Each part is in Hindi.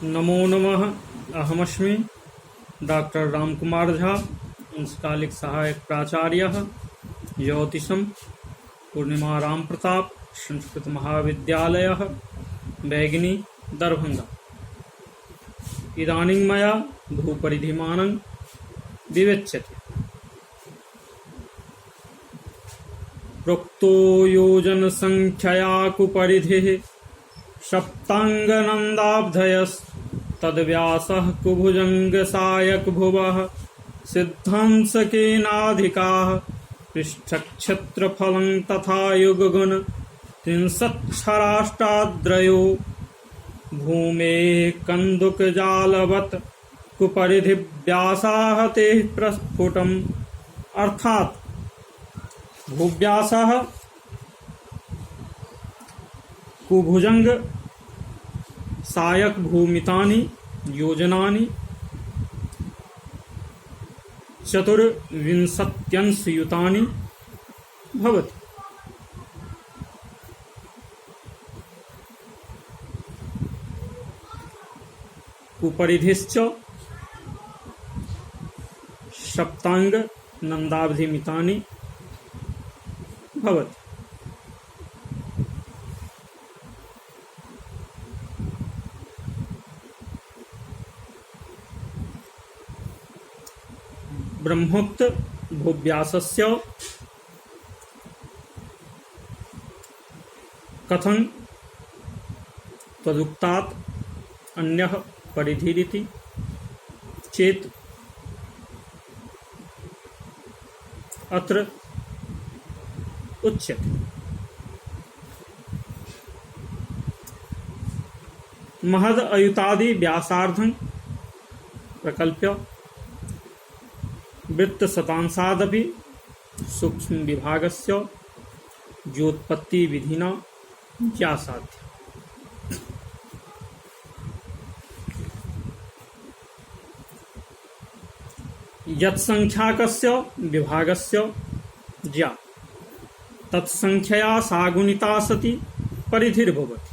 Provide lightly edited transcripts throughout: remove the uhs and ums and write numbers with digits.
नमो नमः। अहमस्मि डॉक्टर रामकुमार झा, अंशकालिक सहायक प्राचार्यः, ज्योतिषं पूर्णिमा राम प्रताप संस्कृत महाविद्यालयः, बैगिनी, दरभंगा। इदानीं मया भूपरिधिमानं विवेच्यते। प्रोक्तो योजनसंख्यया कुपरिधिः सप्ताङ्गनन्दाब्धयस्तद्व्यासः कुभुजङ्गसायकभुवः सिद्धांसकेनाधिकाः पृष्ठक्षेत्रफलं तथा युगगुण त्रिंशत्क्षराष्टाद्रयो भूमेः कन्दुकजालवत् कुपरिधिव्यासाः ते प्रस्फुटम्। अर्थात भूव्यासः कुभुजंग सायक भूमितानि योजनानि चतुर्विंशत्यंशयुतानि भवति। कुपरिधिश्च सप्तांग नन्दाब्धिमितानि भवति। ब्रह्मोक्त भूव्यासस्य कथं तदुक्तात् अन्यः परिधिरिति चेत् अत्र उच्यते। महद अयुतादि व्यासार्धं प्रकल्प्य वृत्तशतांशादपि सूक्ष्म विभागस्य व्युत्पत्ति विधिना ज्ञासाध्य। यत्संख्याकस्य विभागस्य ज्ञा तत्संख्यया सागुणिता सति परिधिर्भवति।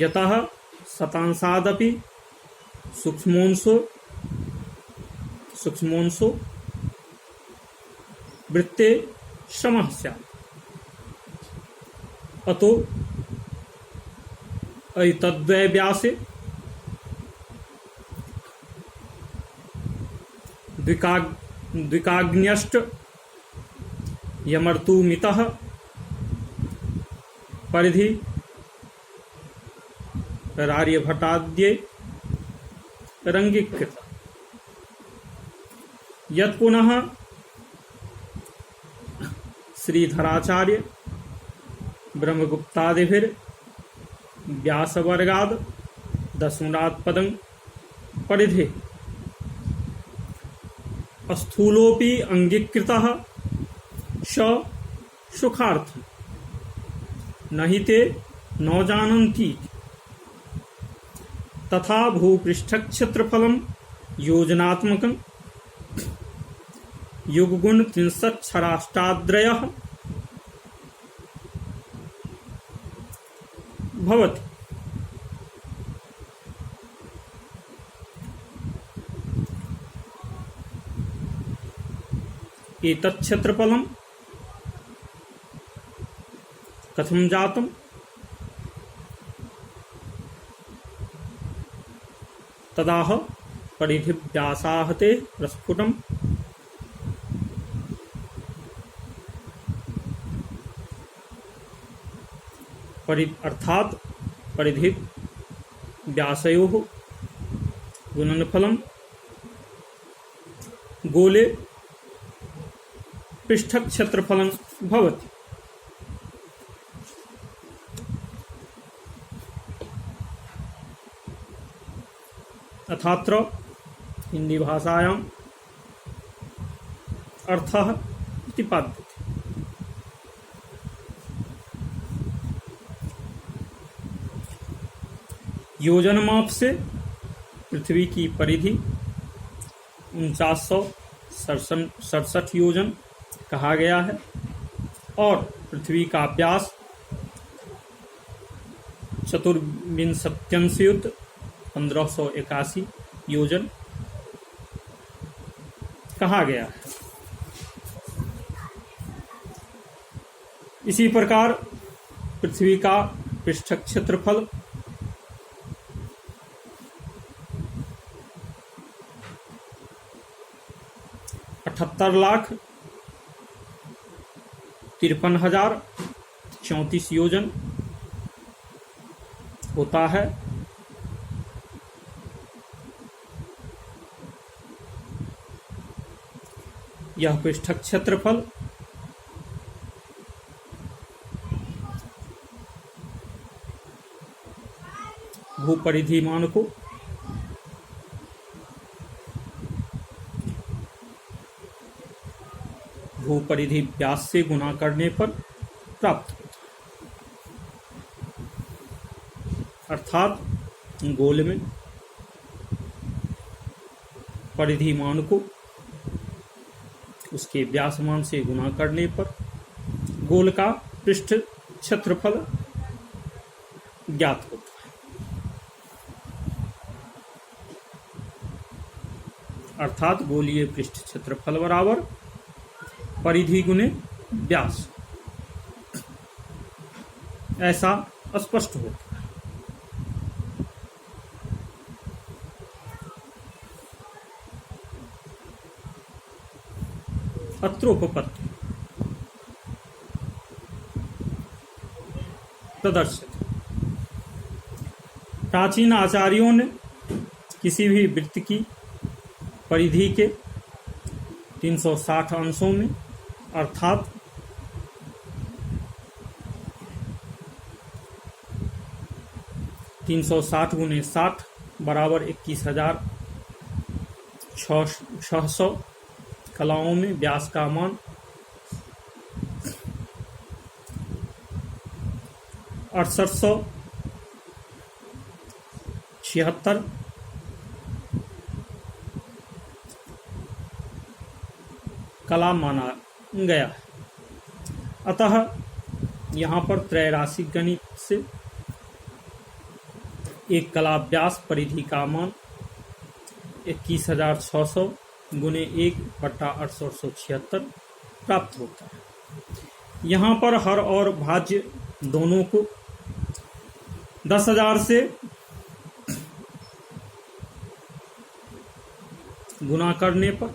यतः शतांशादपि सूक्ष्मोंशो वृत्ते समः स्यात्। अतो एतद्व्यासे द्विकाग्न्यष्ट यमर्तुमितः परिधि रार्यभटाद्ये रंगीकृत। यत्पुनः श्रीधराचार्य ब्रह्मगुप्तादिभिर्व्यासवर्गाद् दशमूलात् पदं परिधि स्थूलोऽपि अंगीकृतः स सुखार्थं न हि ते न जानन्ति। तथा भूपृष्ठक्षेत्रफलं योजनात्मकं युगगुण त्रिंशत्क्षराष्टाद्रयः भवति। एतत् क्षेत्रफलं कथं जातं? तदाह परिधिव्यासाः ते प्रस्फुटम्। अर्थात परिधि व्यासयोः गुणनफलं गोले पृष्ठक्षेत्रफलं भवति। अथात्र हिंदी भाषायां अर्थः प्रतिपाद्यते। योजन माप से पृथ्वी की परिधि 4967 योजन कहा गया है और पृथ्वी का व्यास चतुर्विंशत्यंशयुत 1581 योजन कहा गया है। इसी प्रकार पृथ्वी का पृष्ठ क्षेत्रफल 78,53,034 योजन होता है। यह पृष्ठ क्षेत्रफल भूपरिधीमान को भूपरिधि व्यास से गुणा करने पर प्राप्त होता है। अर्थात गोल में परिधिमान को उसके व्यासमान से गुणा करने पर गोल का पृष्ठ क्षेत्रफल ज्ञात होता है। अर्थात गोलीय पृष्ठ क्षेत्रफल बराबर परिधि गुने व्यास, ऐसा स्पष्ट होता है। अत्रोपपत्ति प्रदर्शित। प्राचीन आचार्यों ने किसी भी वृत्त की परिधि के 360 अंशों में अर्थात 360 गुने 60 बराबर 21,600 कलाओं में व्यास का मान 6876 कला माना गया है। अतः यहाँ पर त्रैराशिक गणित से एक कला व्यास परिधि का मान 21,600 गुने 1/876 प्राप्त होता है। यहाँ पर हर और भाज्य दोनों को 10,000 से गुना करने पर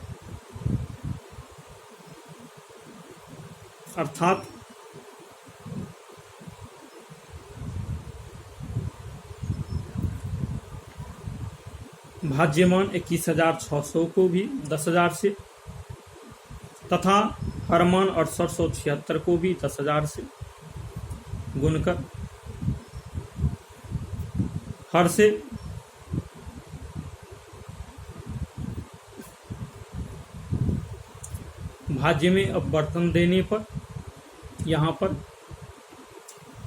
अर्थात भाज्यमान 21,600 को भी 10,000 से तथा हरमान 6876 को भी 10,000 से गुणकर हर से भाज्य में अपवर्तन देने पर यहाँ पर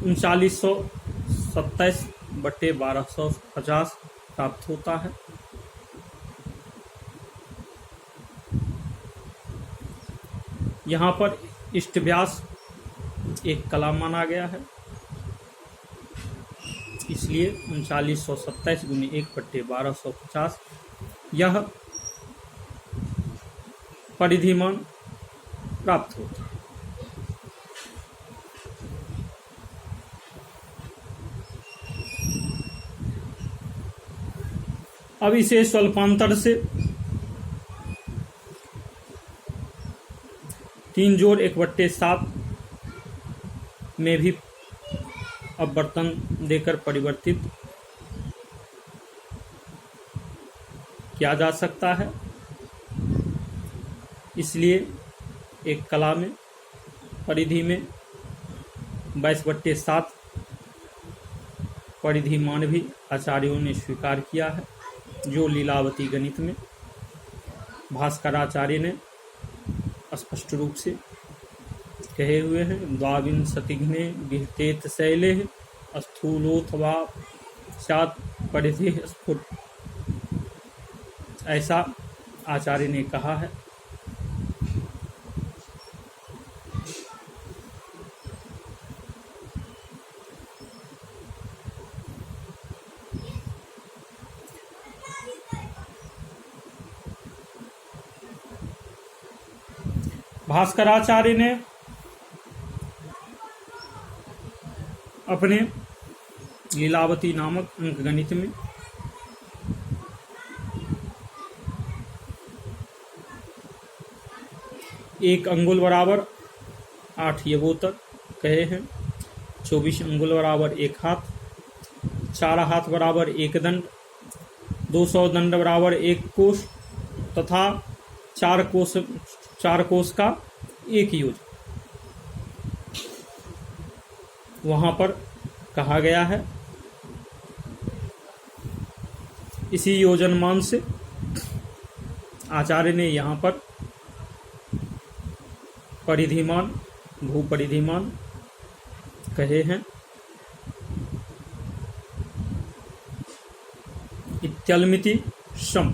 3927/1250 प्राप्त होता है। यहाँ पर इष्ट व्यास एक कला माना गया है, इसलिए 3927 गुने 1/1250 यह परिधिमान प्राप्त होता है। अब इसे स्वल्पांतर से 3 जोड़ 1/7 में भी अपवर्तन देकर परिवर्तित किया जा सकता है। इसलिए एक कला में परिधि में 22/7 परिधिमान भी आचार्यों ने स्वीकार किया है, जो लीलावती गणित में भास्कराचार्य ने स्पष्ट रूप से कहे हुए हैं। द्वाविंशतिघ्ने विहतेत शैले स्थूलोथवा स्यात् परिधि स्फुट, ऐसा आचार्य ने कहा है। भास्कराचार्य ने अपने लीलावती नामक अंकगणित में एक अंगुल बराबर 8 यवोतर कहे हैं, 24 अंगुल बराबर 1 हाथ, 4 हाथ बराबर 1 दंड, 200 दंड बराबर 1 कोष तथा 4 कोष का 1 योजन वहां पर कहा गया है। इसी योजनमान से आचार्य ने यहाँ पर परिधिमान, भूपरिधिमान कहे हैं। इत्यल्मिति सम